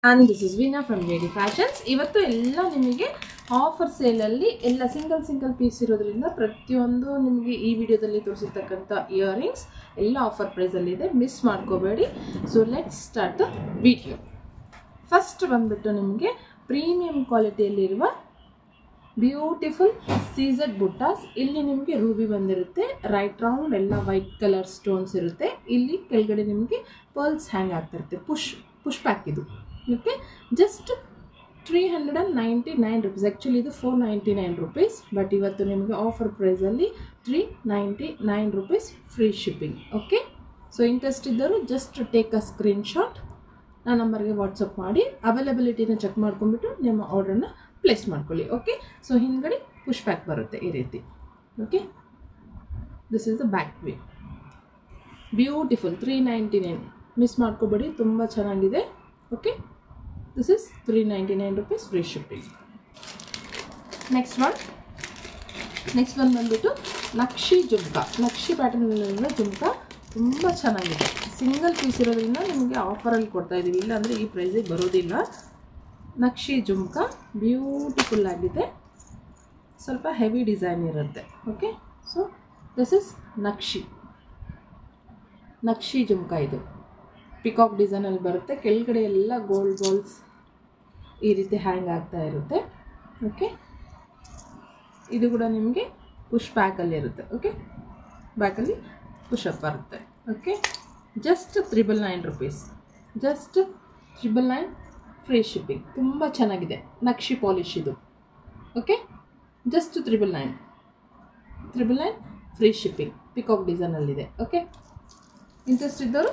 And this is Veena from JD Fashions. ಇವತ್ತು ಎಲ್ಲ ನಿಮಗೆ ಆಫರ್ ಸೇಲಲ್ಲಿ ಎಲ್ಲ ಸಿಂಗಲ್ ಪೀಸ್ ಇರೋದ್ರಿಂದ ಪ್ರತಿಯೊಂದು ನಿಮಗೆ ಈ ವಿಡಿಯೋದಲ್ಲಿ ತೋರಿಸಿರ್ತಕ್ಕಂಥ ಇಯರಿಂಗ್ಸ್ ಎಲ್ಲ ಆಫರ್ ಪ್ರೈಸಲ್ಲಿ ಇದೆ, ಮಿಸ್ ಮಾಡ್ಕೋಬೇಡಿ. So let's start the video. First ಬಂದ್ಬಿಟ್ಟು ನಿಮಗೆ ಪ್ರೀಮಿಯಂ ಕ್ವಾಲಿಟಿಯಲ್ಲಿರುವ ಬ್ಯೂಟಿಫುಲ್ ಸೀಸೆಡ್ ಬುಟ್ಟಾಸ್. ಇಲ್ಲಿ ನಿಮಗೆ ರೂಬಿ ಬಂದಿರುತ್ತೆ, ರೈಟ್ ರೌಂಡ್ ಎಲ್ಲ ವೈಟ್ ಕಲರ್ ಸ್ಟೋನ್ಸ್ ಇರುತ್ತೆ. ಇಲ್ಲಿ ಕೆಳಗಡೆ ನಿಮಗೆ ಪರ್ಲ್ಸ್ ಹ್ಯಾಂಗ್ ಆಗ್ತಿರುತ್ತೆ. ಪುಷ್ ಪ್ಯಾಕ್ ಇದು. Okay, just 399 rupees. ಆ್ಯಕ್ಚುಲಿ ಇದು 499 rupees, ಬಟ್ ಇವತ್ತು ನಿಮಗೆ ಆಫರ್ ಪ್ರೈಸಲ್ಲಿ 399 rupees free shipping. Okay, so interest ಇದ್ದರು ಜಸ್ಟ್ ಟೇಕ್ ಅ ಸ್ಕ್ರೀನ್ಶಾಟ್, ನನ್ನ ನಂಬರ್ಗೆ ವಾಟ್ಸಪ್ ಮಾಡಿ ಅವೈಲಬಿಲಿಟಿನ ಚೆಕ್ ಮಾಡ್ಕೊಂಡ್ಬಿಟ್ಟು ನಿಮ್ಮ ಆರ್ಡ್ರನ್ನ ಪ್ಲೇಸ್ ಮಾಡ್ಕೊಳ್ಳಿ. ಓಕೆ, ಸೊ ಹಿಂದ್ಗಡೆ ಪುಷ್ ಪ್ಯಾಕ್ ಬರುತ್ತೆ ಈ ರೀತಿ. Okay, this is the back way. Beautiful 399, miss ಮಾಡ್ಕೋಬೇಡಿ, ತುಂಬ ಚೆನ್ನಾಗಿದೆ. Okay, this is 399 rupees free shipping. next one ಬಂದ್ಬಿಟ್ಟು ನಕ್ಷಿ ಜುಮ್ಕಾ. ನಕ್ಷಿ ಪ್ಯಾಟರ್ನಲ್ಲಿರೋ ಜುಮ್ಕಾ ತುಂಬ ಚೆನ್ನಾಗಿದೆ. ಸಿಂಗಲ್ ಪೀಸ್ ಇರೋದ್ರಿಂದ ನಿಮಗೆ ಆಫರಲ್ಲಿ ಕೊಡ್ತಾ ಇದ್ದೀವಿ, ಇಲ್ಲಾಂದರೆ ಈ ಪ್ರೈಸಿಗೆ ಬರೋದಿಲ್ಲ. ನಕ್ಷಿ ಜುಮ್ಕಾ ಬ್ಯೂಟಿಫುಲ್ ಆಗಿದೆ, ಸ್ವಲ್ಪ ಹೆವಿ ಡಿಸೈನ್ ಇರುತ್ತೆ. Okay, so this is Naqvi jhumka. ಇದು ಪಿಕಾಕ್ ಡಿಸೈನಲ್ಲಿ ಬರುತ್ತೆ, ಕೆಳಗಡೆ ಎಲ್ಲ ಗೋಲ್ಡ್ ಬಾಲ್ಸ್ ಈ ರೀತಿ ಹ್ಯಾಂಗ್ ಆಗ್ತಾ ಇರುತ್ತೆ. ಓಕೆ, ಇದು ಕೂಡ ನಿಮಗೆ ಪುಷ್ ಬ್ಯಾಕಲ್ಲಿ ಇರುತ್ತೆ. ಓಕೆ, ಬ್ಯಾಕಲ್ಲಿ ಪುಷಪ್ ಬರುತ್ತೆ. Okay, just 399 rupees, just 399 free shipping. ತುಂಬ ಚೆನ್ನಾಗಿದೆ, ನಕ್ಷಿ ಪಾಲಿಶ್ ಇದು. Okay, just 399 free shipping, peacock ಡಿಸೈನಲ್ಲಿದೆ. ಓಕೆ, ಇಂಟ್ರೆಸ್ಟ್ ಇದ್ದವರು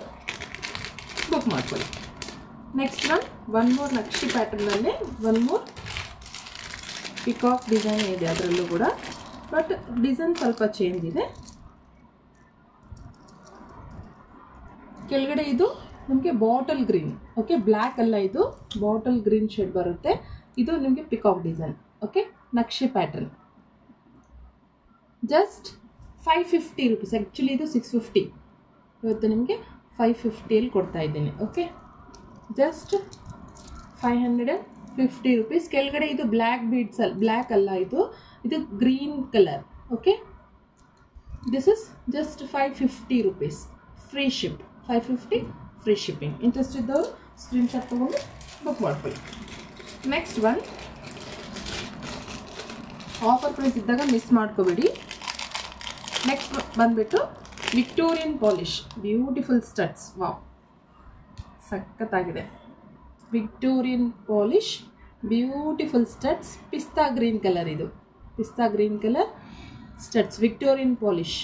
ಬುಕ್ ಮಾಡ್ಕೊಳ್ಳಿ. ನೆಕ್ಸ್ಟ್ ಒನ್ ಮೋರ್ ನಕ್ಷಿ ಪ್ಯಾಟರ್ನಲ್ಲಿ ಒನ್ ಮೋರ್ ಪಿಕಾಕ್ ಡಿಸೈನ್ ಇದೆ, ಅದರಲ್ಲೂ ಕೂಡ, ಬಟ್ ಡಿಸೈನ್ ಸ್ವಲ್ಪ ಚೇಂಜ್ ಇದೆ. ಕೆಳಗಡೆ ಇದು ನಿಮಗೆ ಬಾಟಲ್ ಗ್ರೀನ್. ಓಕೆ, ಬ್ಲ್ಯಾಕ್ ಅಲ್ಲ, ಇದು ಬಾಟಲ್ ಗ್ರೀನ್ ಶೇಡ್ ಬರುತ್ತೆ. ಇದು ನಿಮಗೆ peacock design. Okay, nakshi pattern. Just 550 rupees. Actually ಇದು 650, ಇವತ್ತು ನಿಮಗೆ 550 ಕೊಡ್ತಾ ಇದ್ದೀನಿ. Okay, just 550 rupees. ಕೆಳಗಡೆ ಇದು ಬ್ಲ್ಯಾಕ್ ಬೀಡ್ಸ್ ಬ್ಲ್ಯಾಕ್ ಅಲ್ಲ, ಇದು green colour. Okay, this is just 550 rupees free ship. 550 free shipping. Interest ಇದ್ದವರು ಸ್ಕ್ರೀನ್ಶಾಟ್ ತೊಗೊಂಡು ಬುಕ್ ಮಾಡ್ಕೊಳ್ಳಿ. ನೆಕ್ಸ್ಟ್ ಒನ್ ಆಫರ್ ಪ್ರೈಸ್ ಇದ್ದಾಗ ಮಿಸ್ ಮಾಡ್ಕೋಬೇಡಿ. ನೆಕ್ಸ್ಟ್ ಬಂದುಬಿಟ್ಟು Victorian polish beautiful studs. Wow, ಸಖತ್ತಾಗಿದೆ. Victorian polish beautiful studs. ಪಿಸ್ತಾ ಗ್ರೀನ್ ಕಲರ್, ಇದು ಪಿಸ್ತಾ green colour studs Victorian polish.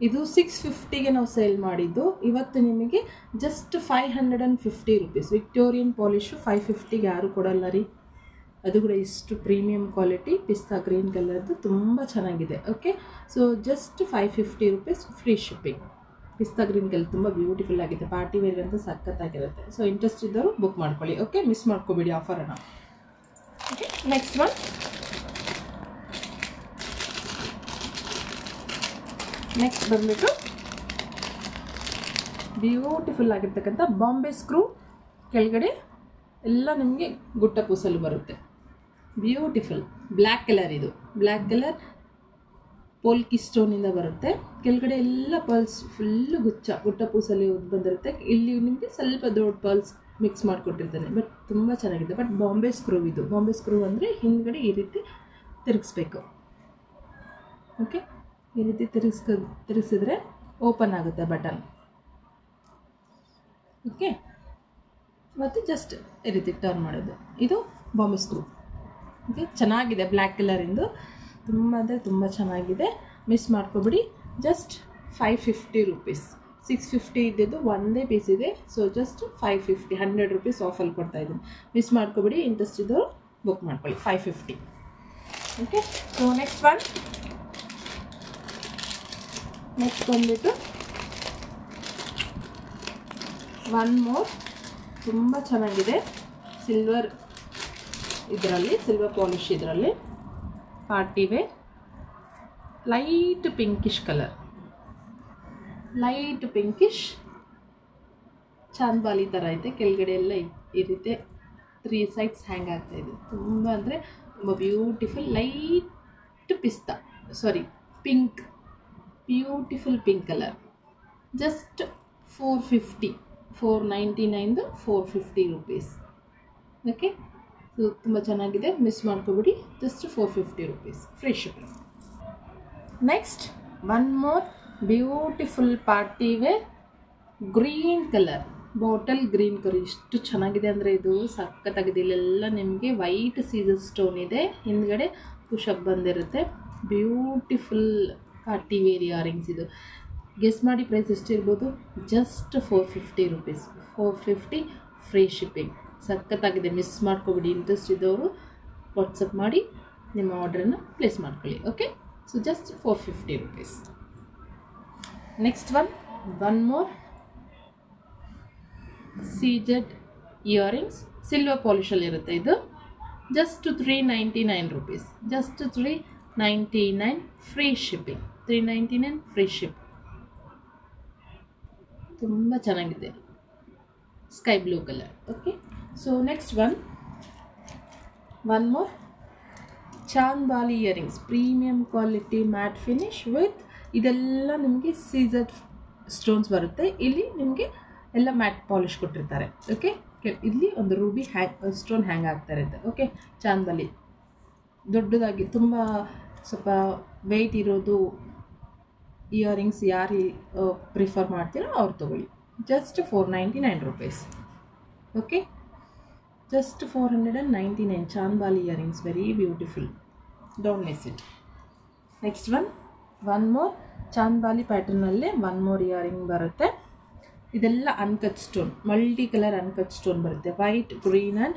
ಇದು 650ಗೆ ನಾವು ಸೇಲ್ ಮಾಡಿದ್ದು, ಇವತ್ತು ನಿಮಗೆ ಜಸ್ಟ್ 550 rupees. ವಿಕ್ಟೋರಿಯನ್ ಪಾಲಿಶು 550ಗೆ ಯಾರು ಕೊಡಲ್ಲ ರೀ, ಅದು ಕೂಡ ಇಷ್ಟು ಪ್ರೀಮಿಯಂ ಕ್ವಾಲಿಟಿ ಪಿಸ್ತಾ ಗ್ರೀನ್ ಕಲರ್ದು ತುಂಬ ಚೆನ್ನಾಗಿದೆ. Okay, so just 550 rupees free shipping. ಪಿಸ್ತಾ ಗ್ರೀನ್ ಕಲರ್ ತುಂಬ ಬ್ಯೂಟಿಫುಲ್ ಆಗಿದೆ, ಪಾರ್ಟಿ ವೇರ್ ಅಂತ ಸಖತ್ತಾಗಿರುತ್ತೆ. ಸೊ ಇಂಟ್ರೆಸ್ಟ್ ಇದ್ದವರು ಬುಕ್ ಮಾಡ್ಕೊಳ್ಳಿ. ಓಕೆ, ಮಿಸ್ ಮಾಡ್ಕೋಬೇಡಿ ಆಫರನ್ನು. ಓಕೆ, ನೆಕ್ಸ್ಟ್ ಬಂದ್ಬಿಟ್ಟು ಬ್ಯೂಟಿಫುಲ್ ಆಗಿರ್ತಕ್ಕಂಥ ಬಾಂಬೆ ಸ್ಕ್ರೂ. ಕೆಳಗಡೆ ಎಲ್ಲ ನಿಮಗೆ ಗುಟ್ಟ ಪೂಸಲು ಬರುತ್ತೆ. ಬ್ಯೂಟಿಫುಲ್ ಬ್ಲ್ಯಾಕ್ ಕಲರ್, ಇದು ಬ್ಲ್ಯಾಕ್ ಕಲರ್ ಪೋಲ್ಕಿ ಸ್ಟೋನಿಂದ ಬರುತ್ತೆ. ಕೆಳಗಡೆ ಎಲ್ಲ ಪರ್ಲ್ಸ್ ಫುಲ್ಲು ಗುಟ್ಟ ಪೂಸಲ್ಲಿ ಬಂದಿರುತ್ತೆ. ಇಲ್ಲಿ ನಿಮಗೆ ಸ್ವಲ್ಪ ದೊಡ್ಡ ಪರ್ಲ್ಸ್ ಮಿಕ್ಸ್ ಮಾಡಿಕೊಟ್ಟಿರ್ತಾನೆ, ಬಟ್ ತುಂಬ ಚೆನ್ನಾಗಿದೆ. ಬಟ್ ಬಾಂಬೆ ಸ್ಕ್ರೂ ಇದು. ಬಾಂಬೆ ಸ್ಕ್ರೂ ಅಂದರೆ ಹಿಂದ್ಗಡೆ ಈ ರೀತಿ ತಿರುಗಿಸ್ಬೇಕು. ಓಕೆ, ಈ ರೀತಿ ತಿರುಗಿಸಿದ್ರೆ ಓಪನ್ ಆಗುತ್ತೆ ಬಟನ್. ಓಕೆ, ಮತ್ತು ಜಸ್ಟ್ ಈ ರೀತಿ ಟರ್ನ್ ಮಾಡೋದು. ಇದು ಬಾಂಬೆ ಸ್ಕ್ರೂ. ಓಕೆ, ಚೆನ್ನಾಗಿದೆ, ಬ್ಲ್ಯಾಕ್ ಕಲರಿಂದು ತುಂಬ ಅಂದರೆ ತುಂಬ ಚೆನ್ನಾಗಿದೆ. ಮಿಸ್ ಮಾಡ್ಕೊಬಿಡಿ. Just 550 rupees. 650 ಇದ್ದಿದ್ದು ಒಂದೇ ಪೀಸ್ ಇದೆ. ಸೊ ಜಸ್ಟ್ 550, 100 rupees ಆಫಲ್ಲಿ ಕೊಡ್ತಾಯಿದ್ದೀನಿ. ಮಿಸ್ ಮಾಡ್ಕೊಬಿಡಿ, ಇಂಟ್ರೆಸ್ಟ್ ಇದ್ದವರು ಬುಕ್ ಮಾಡ್ಕೊಳ್ಳಿ. 550. ಓಕೆ, ಸೊ ನೆಕ್ಸ್ಟ್ ಬಂದ್ಬಿಟ್ಟು ಒನ್ ಮೋರ್ ತುಂಬ ಚೆನ್ನಾಗಿದೆ. ಸಿಲ್ವರ್ ಇದರಲ್ಲಿ, ಸಿಲ್ವರ್ ಪಾಲಿಶ್ ಇದರಲ್ಲಿ, party wear, light pinkish colour, light pinkish chandbali ಥರ ಐತೆ, ಕೆಳಗಡೆ ಎಲ್ಲ ಇರುತ್ತೆ, 3 ಸೈಡ್ಸ್ ಹ್ಯಾಂಗ್ ಆಗ್ತಾ ಇದೆ. ತುಂಬ ಅಂದರೆ ತುಂಬ beautiful light pista pink, beautiful pink colour. Just 450, 499 450 rupees. Okay, so ತುಂಬ ಚೆನ್ನಾಗಿದೆ, ಮಿಸ್ ಮಾಡ್ಕೊಬಿಡಿ. Just 450 rupees free shipping. Next one more beautiful party wear green colour, bottle green colour. ಎಷ್ಟು ಚೆನ್ನಾಗಿದೆ ಅಂದರೆ ಇದು ಸಖತ್ತಾಗಿದೆ. ಇಲ್ಲೆಲ್ಲ ನಿಮಗೆ ವೈಟ್ ಸೀಸರ್ ಸ್ಟೋನ್ ಇದೆ, ಹಿಂದ್ಗಡೆ ಪುಷಪ್ ಬಂದಿರುತ್ತೆ. Beautiful party wear earrings. ಇದು ಗೆಸ್ ಮಾಡಿ ಪ್ರೈಸ್ ಎಷ್ಟಿರ್ಬೋದು? Just 450 rupees. 450 free shipping. ಸಖತ್ತಾಗಿದೆ, ಮಿಸ್ ಮಾಡ್ಕೊಬಿಡಿ. ಇಂಟ್ರೆಸ್ಟ್ ಇದ್ದವರು ವಾಟ್ಸಪ್ ಮಾಡಿ ನಿಮ್ಮ ಆರ್ಡ್ರನ್ನು ಪ್ಲೇಸ್ ಮಾಡ್ಕೊಳ್ಳಿ. Okay, so just 450 rupees. Next one more CZ earrings, silver ಪಾಲಿಶಲ್ಲಿ ಇರುತ್ತೆ. ಇದು just 399 rupees. Just 399 free shipping. 399 free ship. ತುಂಬ ಚೆನ್ನಾಗಿದೆ, sky blue colour. Okay, so next one more chandbali earrings, premium quality matte finish with ಇದೆಲ್ಲ ನಿಮಗೆ Caesar stones ಬರುತ್ತೆ. ಇಲ್ಲಿ ನಿಮಗೆ ಎಲ್ಲ ಮ್ಯಾಟ್ ಪಾಲಿಶ್ ಕೊಟ್ಟಿರ್ತಾರೆ. ಓಕೆ, ಇಲ್ಲಿ ಒಂದು ರೂಬಿ ಸ್ಟೋನ್ ಹ್ಯಾಂಗ್ ಆಗ್ತಾ ಇರುತ್ತೆ. ಓಕೆ, ಚಾಂದ್ಬಾಲಿ ದೊಡ್ಡದಾಗಿ ತುಂಬ ಸ್ವಲ್ಪ ವೆಯ್ಟ್ ಇರೋದು ಇಯರಿಂಗ್ಸ್ ಯಾರು ಪ್ರಿಫರ್ ಮಾಡ್ತೀರೋ ಅವ್ರು ತೊಗೊಳ್ಳಿ. Just 499 rupees. Okay, just 499 chandbali earrings, very beautiful. Don't miss it. Next one more chandbali ಪ್ಯಾಟರ್ನಲ್ಲೇ ಒನ್ ಮೋರ್ ಇಯರಿಂಗ್ ಬರುತ್ತೆ. ಇದೆಲ್ಲ uncut stone, multi colour uncut stone ಬರುತ್ತೆ. White, green and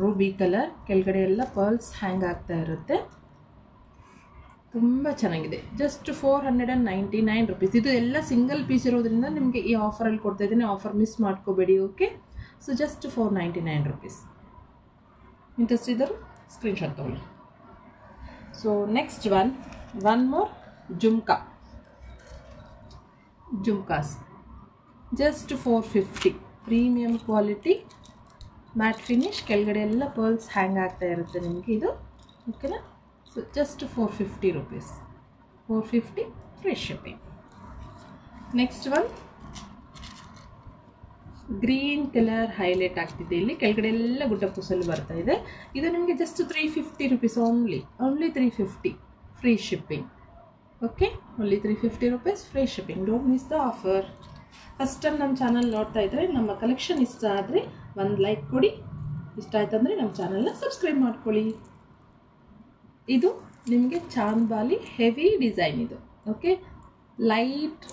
ruby colour. ಕೆಳಗಡೆ ಎಲ್ಲ ಪರ್ಲ್ಸ್ ಹ್ಯಾಂಗ್ ಆಗ್ತಾ ಇರುತ್ತೆ. ತುಂಬ ಚೆನ್ನಾಗಿದೆ. Just 499 rupees. ಇದು ಎಲ್ಲ ಸಿಂಗಲ್ ಪೀಸ್ ಇರೋದ್ರಿಂದ ನಿಮಗೆ ಈ ಆಫರಲ್ಲಿ ಕೊಡ್ತಾ ಇದ್ದೀನಿ. ಆಫರ್ ಮಿಸ್ ಮಾಡ್ಕೋಬೇಡಿ. Okay, so just 499 rupees. Interest ಇದ್ದರು ಸ್ಕ್ರೀನ್ಶಾಟ್ ತೊಗೊಳ್ಳಿ. So next one more jhumkas, just 450. Premium quality matte finish, ಕೆಳಗಡೆ ಎಲ್ಲ ಪರ್ಲ್ಸ್ ಹ್ಯಾಂಗ್ ಆಗ್ತಾ ಇರುತ್ತೆ ನಿಮಗೆ ಇದು. ಓಕೆನಾ, so just 450 rupees. 450 free shipping. Next green colour highlight ಆಗ್ತಿದೆ. ಇಲ್ಲಿ ಕೆಳಗಡೆ ಎಲ್ಲ ಗುಡ್ಡ ಪೂಸಲ್ಲಿ ಬರ್ತಾ ಇದೆ. ಇದು ನಿಮಗೆ just 350 rupees only 350 free shipping. Okay, only 350 rupees free shipping. Don't miss the offer. First time ನಮ್ಮ ಚಾನಲ್ ನೋಡ್ತಾ ಇದ್ದರೆ, ನಮ್ಮ ಕಲೆಕ್ಷನ್ ಇಷ್ಟ ಆದರೆ ಒಂದು ಲೈಕ್ ಕೊಡಿ. ಇಷ್ಟ ಆಯ್ತಂದರೆ ನಮ್ಮ ಚಾನಲ್ನ ಸಬ್ಸ್ಕ್ರೈಬ್ ಮಾಡ್ಕೊಳ್ಳಿ. ಇದು ನಿಮಗೆ ಚಾಂದ್ಬಾಲಿ ಹೆವಿ ಡಿಸೈನ್ ಇದು. ಓಕೆ, ಲೈಟ್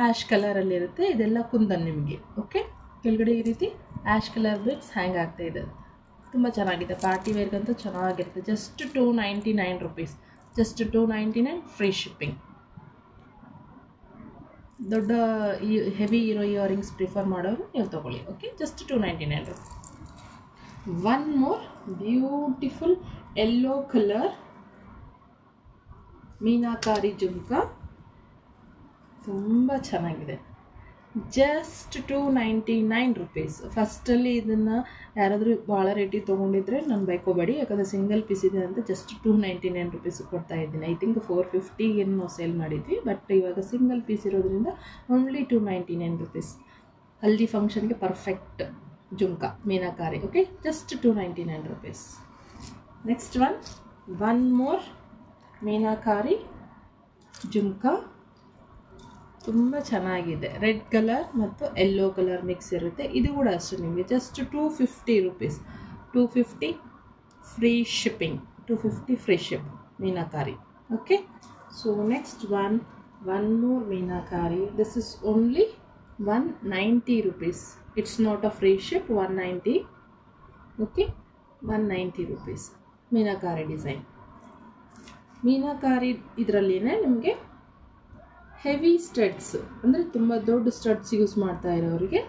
ಆ್ಯಶ್ ಕಲರಲ್ಲಿರುತ್ತೆ. ಇದೆಲ್ಲ ಕುಂದನ್ ನಿಮಗೆ. ಓಕೆ, ಕೆಳಗಡೆ ಈ ರೀತಿ ಆ್ಯಶ್ ಕಲರ್ ಬಿಟ್ಸ್ ಹ್ಯಾಂಗ್ ಆಗ್ತಾ ಇದೆ. ತುಂಬ ಚೆನ್ನಾಗಿದೆ, ಪಾರ್ಟಿ ವೇರ್ಗಂತೂ ಚೆನ್ನಾಗಿರುತ್ತೆ. Just 299 rupees. Just 299 free shipping. ದೊಡ್ಡ ಹೆವಿ ಇರೋ ಇಯರಿಂಗ್ಸ್ ಪ್ರಿಫರ್ ಮಾಡೋರು ನೀವು ತೊಗೊಳ್ಳಿ. Okay, just 299 rupees. One more beautiful yellow colour meenakari jhumka, ತುಂಬ ಚೆನ್ನಾಗಿದೆ. Just 299 rupees. ಫಸ್ಟಲ್ಲಿ ಇದನ್ನು ಯಾರಾದರೂ ಭಾಳ ರೇಟಿಗೆ ತೊಗೊಂಡಿದ್ರೆ ನಾನು ಬೈಕೋಬೇಡಿ, ಯಾಕಂದರೆ ಸಿಂಗಲ್ ಪೀಸ್ ಇದೆ ಅಂತ ಜಸ್ಟ್ 299 rupees ಕೊಡ್ತಾ ಇದ್ದೀನಿ. ಐ ಥಿಂಕ್ 450 ನಾವು ಸೇಲ್ ಮಾಡಿದ್ವಿ, ಬಟ್ ಇವಾಗ ಸಿಂಗಲ್ ಪೀಸ್ ಇರೋದ್ರಿಂದ ಓನ್ಲಿ 299 rupees. ಹಲ್ದಿ ಫಂಕ್ಷನ್ಗೆ perfect jhumka meenakari. Okay, just 299 rupees. Next one more meenakari jhumka, ತುಂಬ ಚೆನ್ನಾಗಿದೆ. ರೆಡ್ ಕಲರ್ ಮತ್ತು ಯೆಲ್ಲೋ ಕಲರ್ ಮಿಕ್ಸ್ ಇರುತ್ತೆ. ಇದು ಕೂಡ ಅಷ್ಟೇ ನಿಮಗೆ just 250 rupees. 250 free shipping. 250 free ship meenakari. Okay, so next one more meenakari. This is only 190 rupees. It's not a free ship. 190. Okay, 190 rupees. Meenakari design. Meenakari ಇದರಲ್ಲಿನೇ ನಿಮಗೆ heavy studs, ಅಂದರೆ ತುಂಬ ದೊಡ್ಡ ಸ್ಟಡ್ಸ್ ಯೂಸ್ ಮಾಡ್ತಾ ಇರೋರಿಗೆ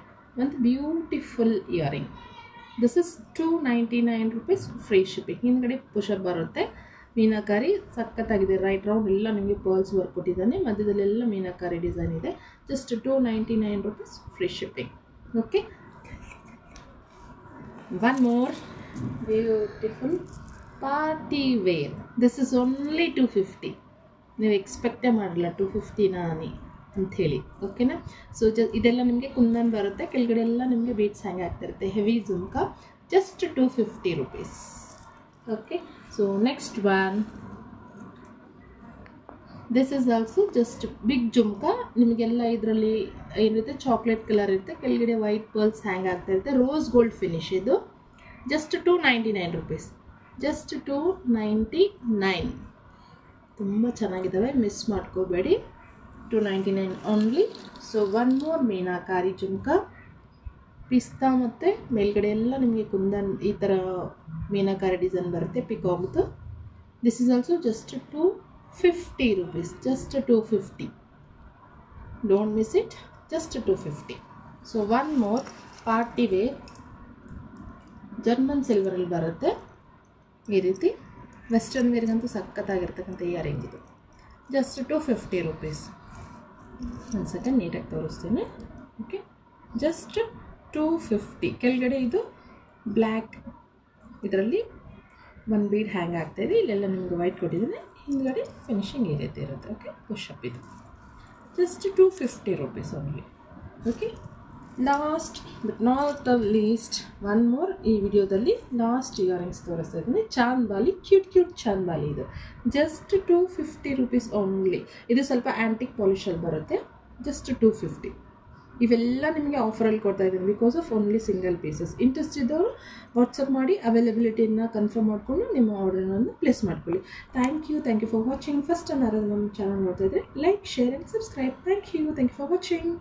ಒಂದು beautiful earring. This is 299 rupees free shipping. ಹಿಂದ್ಗಡೆ push up ಬರುತ್ತೆ. ಮೀನಾಕಾರಿ ಸಖತ್ತಾಗಿದೆ. ರೈಟ್ ರೌಂಡ್ ಎಲ್ಲ ನಿಮಗೆ ಪರ್ಲ್ಸ್ ವರ್ಕ್ ಕೊಟ್ಟಿದ್ದಾನೆ. ಮಧ್ಯದಲ್ಲೆಲ್ಲ ಮೀನಾಕಾರಿ ಡಿಸೈನ್ ಇದೆ. Just 299 rupees free shipping. Okay, one more beautiful party wear. This is only 250. ನೀವು ಎಕ್ಸ್ಪೆಕ್ಟೇ ಮಾಡಲ್ಲ 250 ಅಂಥೇಳಿ. ಓಕೆನಾ. ಸೊ ಇದೆಲ್ಲ ನಿಮಗೆ ಕುಂದನ್ ಬರುತ್ತೆ, ಕೆಳಗಡೆ ಎಲ್ಲ ನಿಮಗೆ ಬೀಡ್ಸ್ ಹ್ಯಾಂಗ್ ಆಗ್ತಿರುತ್ತೆ. Heavy jhumka, just 250 rupees. Okay. So next one, this is also just big jhumka. ನಿಮಗೆಲ್ಲ ಇದರಲ್ಲಿ ಏನಿರುತ್ತೆ, ಚಾಕ್ಲೇಟ್ ಕಲರ್ ಇರುತ್ತೆ, ಕೆಳಗಡೆ ವೈಟ್ ಪರ್ಲ್ಸ್ ಹ್ಯಾಂಗ್ ಆಗ್ತಾ ಇರುತ್ತೆ. ರೋಸ್ ಗೋಲ್ಡ್ ಫಿನಿಶ್ ಇದು. Just 299 rupees. ಜಸ್ಟ್ 299. ತುಂಬ ಚೆನ್ನಾಗಿದ್ದಾವೆ, ಮಿಸ್ ಮಾಡ್ಕೋಬೇಡಿ. 299 only. So one more meenakari jhumka, ಪಿಸ್ತಾ ಮತ್ತು ಮೇಲ್ಗಡೆ ಎಲ್ಲ ನಿಮಗೆ ಕುಂದನ್ ಈ ಥರ ಮೀನಾಕಾರಿ ಡಿಸೈನ್ ಬರುತ್ತೆ, ಪಿಕಾಕ್ದು. This is also just 250 rupees. Just 250. Don't miss it. Just 250. So one more party wear German ಸಿಲ್ವರಲ್ಲಿ ಬರುತ್ತೆ. ಈ ರೀತಿ ವೆಸ್ಟರ್ನ್ ವೇರ್ಗಂತೂ ಸಖತ್ತಾಗಿರ್ತಕ್ಕಂಥ ಇಯರಿಂಗ್ ಇದು. Just 250 rupees. ಒಂದು ಸೆಕೆಂಡ್ ನೀಟಾಗಿ ತೋರಿಸ್ತೀನಿ. Okay, just 250. ಕೆಳಗಡೆ ಇದು ಬ್ಲ್ಯಾಕ್, ಇದರಲ್ಲಿ ಒಂದು ಬೀಡ್ ಹ್ಯಾಂಗ್ ಆಗ್ತಾಯಿದೆ. ಇಲ್ಲೆಲ್ಲ ನಿಮಗೆ ವೈಟ್ ಕೊಟ್ಟಿದ್ದೀನಿ, ಹಿಂದ್ಗಡೆ ಫಿನಿಶಿಂಗ್ ಈ ರೀತಿ ಇರುತ್ತೆ. ಓಕೆ, ಪುಷಪ್ ಇದು. Just 250 rupees only. Okay, last but not the least one more. ಈ ವಿಡಿಯೋದಲ್ಲಿ ಲಾಸ್ಟ್ ಇಯರಿಂಗ್ಸ್ ತೋರಿಸ್ತಾ ಇದ್ದೀನಿ. ಚಾಂದ್ಬಾಲಿ, ಕ್ಯೂಟ್ ಚಾಂದ್ಬಾಲಿ ಇದು. Just 250 rupees only. ಇದು ಸ್ವಲ್ಪ ಆ್ಯಂಟಿಕ್ ಪಾಲಿಶಲ್ಲಿ ಬರುತ್ತೆ. ಜಸ್ಟ್ 250. ಇವೆಲ್ಲ ನಿಮಗೆ ಆಫರಲ್ಲಿ ಕೊಡ್ತಾ ಇದ್ದೀನಿ because of only single pieces. Interest ಇದ್ದವರು ವಾಟ್ಸಪ್ ಮಾಡಿ ಅವೈಲಬಿಲಿಟಿನ ಕನ್ಫರ್ಮ್ ಮಾಡಿಕೊಂಡು ನಿಮ್ಮ ಆರ್ಡರ್ನನ್ನು ಪ್ಲೇಸ್ ಮಾಡ್ಕೊಳ್ಳಿ. Thank you for watching. First time ಯಾರಾದರೂ ನಮ್ಮ ಚಾನಲ್ ನೋಡ್ತಾ ಇದ್ದರೆ like, share and subscribe. Thank you for watching.